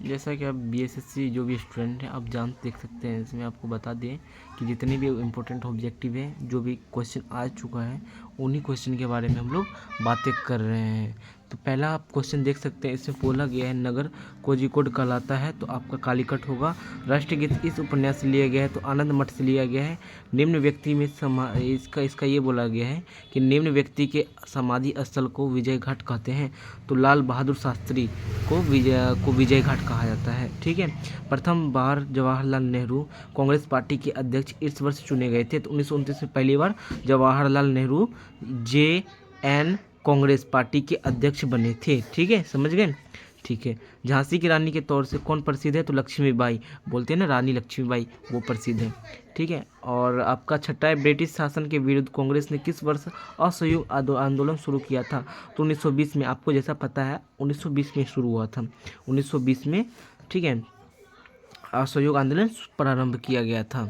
जैसा कि आप बीएसएससी जो भी स्टूडेंट हैं आप देख सकते हैं, इसमें आपको बता दें कि जितने भी इम्पोर्टेंट ऑब्जेक्टिव हैं, जो भी क्वेश्चन आ चुका है, उन्हीं क्वेश्चन के बारे में हम लोग बातें कर रहे हैं। तो पहला आप क्वेश्चन देख सकते हैं, इसमें बोला गया है नगर कोझिकोड कहलाता है, तो आपका कालीकट होगा। राष्ट्रगीत इस उपन्यास से लिया गया है, तो आनंद मठ से लिया गया है। निम्न व्यक्ति में इसका ये बोला गया है कि निम्न व्यक्ति के समाधि स्थल को विजय घाट कहते हैं, तो लाल बहादुर शास्त्री को विजय घाट कहा जाता है। ठीक है। प्रथम बार जवाहरलाल नेहरू कांग्रेस पार्टी के अध्यक्ष इस वर्ष चुने गए थे, तो 1929 में पहली बार जवाहरलाल नेहरू JN कांग्रेस पार्टी के अध्यक्ष बने थे। ठीक है, समझ गए। ठीक है। झांसी की रानी के तौर से कौन प्रसिद्ध है, तो लक्ष्मीबाई, बोलते हैं ना रानी लक्ष्मीबाई, वो प्रसिद्ध है। ठीक है। और आपका छठा है, ब्रिटिश शासन के विरुद्ध कांग्रेस ने किस वर्ष असहयोग आंदोलन शुरू किया था, तो 1920 में। आपको जैसा पता है 1920 में शुरू हुआ था, 1920 में। ठीक है, असहयोग आंदोलन प्रारंभ किया गया था।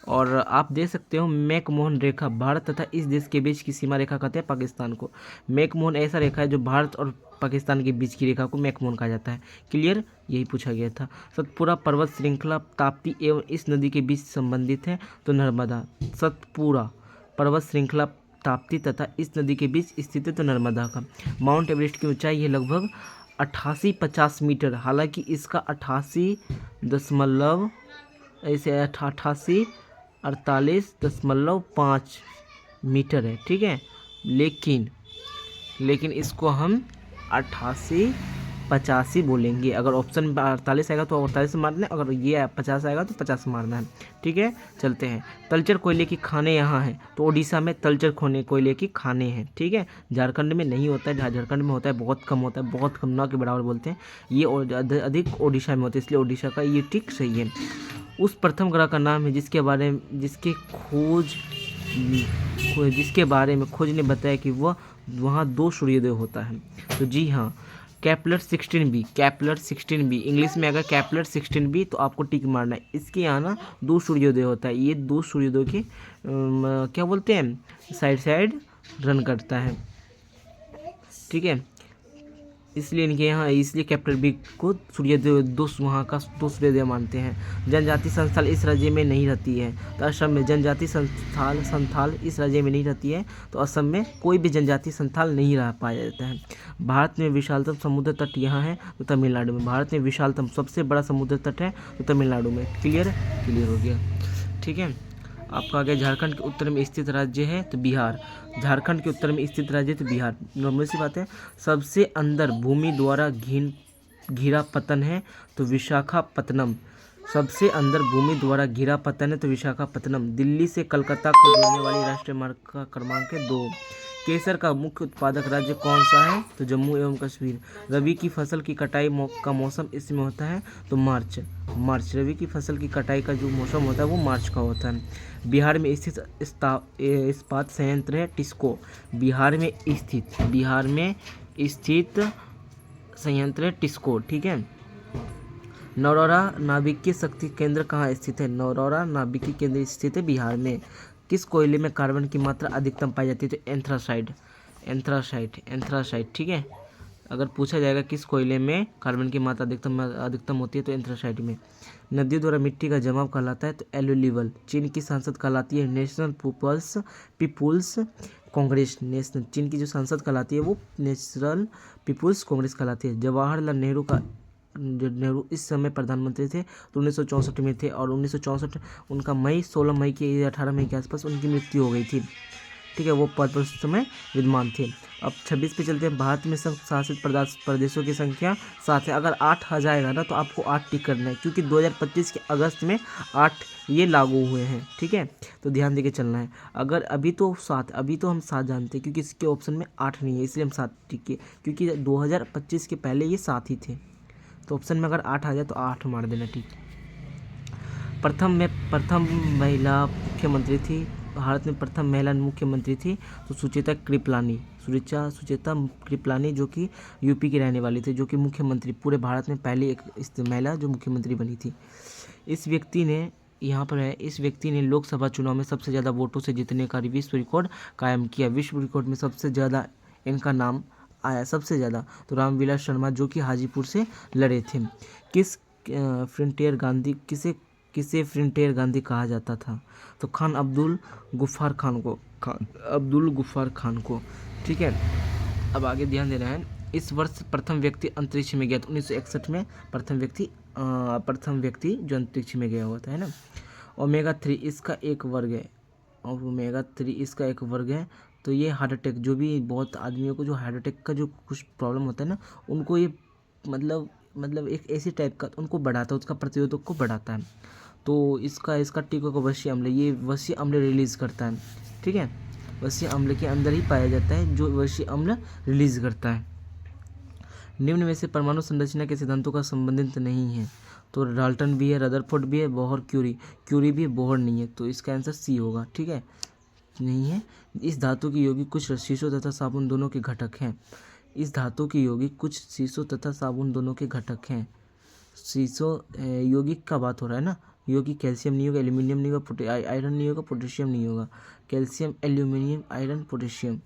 और आप देख सकते हो मैकमोहन रेखा भारत तथा इस देश के बीच की सीमा रेखा कहते हैं पाकिस्तान को। मैकमोहन ऐसा रेखा है जो भारत और पाकिस्तान के बीच की रेखा को मैकमोहन कहा जाता है। क्लियर, यही पूछा गया था। सतपुरा पर्वत श्रृंखला ताप्ती एवं इस नदी के बीच संबंधित है, तो नर्मदा। सतपुरा पर्वत श्रृंखला ताप्ती तथा इस नदी के बीच स्थित है, तो नर्मदा का। माउंट एवरेस्ट की ऊंचाई है लगभग 8850 मीटर, हालांकि इसका 88.5 मीटर है। ठीक है, लेकिन इसको हम 88-85 बोलेंगे। अगर ऑप्शन में 48 आएगा तो 48 मारना है, अगर ये 50 आएगा तो 50 मारना है। ठीक है, चलते हैं। तलचर कोयले की खाने यहाँ हैं, तो ओडिशा में तलचर कोयले की खाने हैं। ठीक है, झारखंड में नहीं होता है, झारखंड में होता है बहुत कम होता है, बहुत कम, ना के बराबर बोलते हैं। ये अधिक ओडिशा में होता है, इसलिए ओडिशा का ये टिक सही है। उस प्रथम ग्रह का नाम है जिसके बारे में खोज ने बताया कि वह वहाँ 2 सूर्योदय होता है, तो जी हाँ, केपलर 16b इंग्लिश में अगर केपलर 16b तो आपको टिक मारना है। इसके यहाँ ना 2 सूर्योदय होता है, ये 2 सूर्योदय के क्या बोलते हैं, साइड रन करता है। ठीक है, इसलिए इनके यहाँ इसलिए कैपिटल बी को सूर्योदय 2 वहाँ का 2 सूर्योदय मानते हैं। जनजाति संथाल इस राज्य में नहीं रहती है, तो असम में जनजाति संथाल इस राज्य में नहीं रहती है, तो असम में कोई भी जनजाति संथाल नहीं रह पाया जाता है। भारत में विशालतम समुद्र तट यहाँ है, तो तमिलनाडु में। भारत में विशालतम सबसे बड़ा समुद्र तट है, तो तमिलनाडु में। क्लियर हो गया। ठीक है, आपका आगे झारखंड के उत्तर में स्थित राज्य है, तो बिहार। झारखंड के उत्तर में स्थित राज्य तो बिहार, नॉर्मल सी बात है। सबसे अंदर भूमि द्वारा घिरा पतन है, तो विशाखापत्तनम। सबसे अंदर भूमि द्वारा घिरा पतन है, तो विशाखापत्तनम। दिल्ली से कलकत्ता को जोड़ने वाली राष्ट्रीय मार्ग का क्रमांक है 2। केसर का मुख्य उत्पादक राज्य कौन सा है, तो जम्मू एवं कश्मीर। रबी की फसल की कटाई का मौसम इसमें होता है, तो मार्च। रबी की फसल की कटाई का जो मौसम होता है वो मार्च का होता है। बिहार में स्थित इस्पात संयंत्र है टिस्को। बिहार में स्थित संयंत्र है टिस्को। ठीक है। नौरौरा नाभिकीय शक्ति केंद्र कहाँ स्थित है, नौरौरा नाभिकीय केंद्र स्थित है बिहार में। किस कोयले में कार्बन की मात्रा अधिकतम पाई जाती है, तो एंथ्रासाइट। ठीक है, अगर पूछा जाएगा किस कोयले में कार्बन की मात्रा अधिकतम होती है, तो एंथ्रासाइट में। नदियों द्वारा मिट्टी का जमाव कहलाता है, तो एलुवियल। चीन की संसद कहलाती है नेशनल पीपुल्स कांग्रेस। चीन की जो संसद कहलाती है वो नेशनल पीपुल्स कांग्रेस कहलाती है। जवाहरलाल नेहरू इस समय प्रधानमंत्री थे, तो 1964 में थे, और 1964 उनका 16 मई के 18 मई के आसपास उनकी मृत्यु हो गई थी। ठीक है, वो पद पर उस समय विद्यमान थे। अब 26 पे चलते हैं। भारत में संघ शासित प्रदेशों की संख्या 7 है। अगर 8 आ जाएगा ना तो आपको 8 टिक करना है, क्योंकि 2025 के अगस्त में 8 ये लागू हुए हैं। ठीक है, तो ध्यान देके चलना है। अगर अभी तो हम 7 जानते हैं, क्योंकि इसके ऑप्शन में 8 नहीं है, इसलिए हम 7 टिक किए, क्योंकि 2025 के पहले ये 7 ही थे। तो ऑप्शन में अगर 8 आ जाए तो 8 मार देना। ठीक। प्रथम महिला मुख्यमंत्री थी, भारत में प्रथम महिला मुख्यमंत्री थी, तो सुचेता कृपलानी, जो कि यूपी की रहने वाली थी, जो कि मुख्यमंत्री पूरे भारत में पहली एक महिला जो मुख्यमंत्री बनी थी। इस व्यक्ति ने लोकसभा चुनाव में सबसे ज़्यादा वोटों से जीतने का विश्व रिकॉर्ड कायम किया। विश्व रिकॉर्ड में सबसे ज़्यादा इनका नाम आया सबसे ज़्यादा, तो रामविलास शर्मा जो कि हाजीपुर से लड़े थे। किस फ्रंटियर गांधी किसे फ्रंटियर गांधी कहा जाता था? तो खान अब्दुल गफ्फार खान को। ठीक है, अब आगे ध्यान देना है। इस वर्ष प्रथम व्यक्ति अंतरिक्ष में गया था 1961 में। प्रथम व्यक्ति जो अंतरिक्ष में गया हुआ था, है ना। ओमेगा 3 इसका एक वर्ग है, और ओमेगा 3 इसका एक वर्ग है। तो ये हार्ट अटैक, जो भी बहुत आदमियों को जो हार्ट अटैक का जो कुछ प्रॉब्लम होता है ना, उनको ये मतलब एक ऐसी टाइप का उनको बढ़ाता है, उसका प्रतिरोधक को बढ़ाता है। तो इसका टीका को वसीय अम्ल, ये वसीय अम्ल रिलीज करता है। ठीक है, वसीय अम्ल के अंदर ही पाया जाता है जो वसीय अम्ल रिलीज करता है। निम्न में से परमाणु संरचना के सिद्धांतों का संबंधित नहीं है? तो डाल्टन भी है, रदरफोर्ड भी है, बोहर क्यूरी भी है, बोहर नहीं है। तो इसका आंसर सी होगा। ठीक है, नहीं है। इस धातु की यौगिक कुछ शीशो तथा साबुन दोनों के घटक हैं। इस धातु की यौगिक कुछ शीशो तथा साबुन दोनों के घटक हैं। शीशो यौगिक का बात हो रहा है ना, यौगिक कैल्शियम नहीं होगा, एल्यूमिनियम नहीं होगा, आयरन नहीं होगा, पोटेशियम नहीं होगा। Calcium, aluminium, iron, potassium.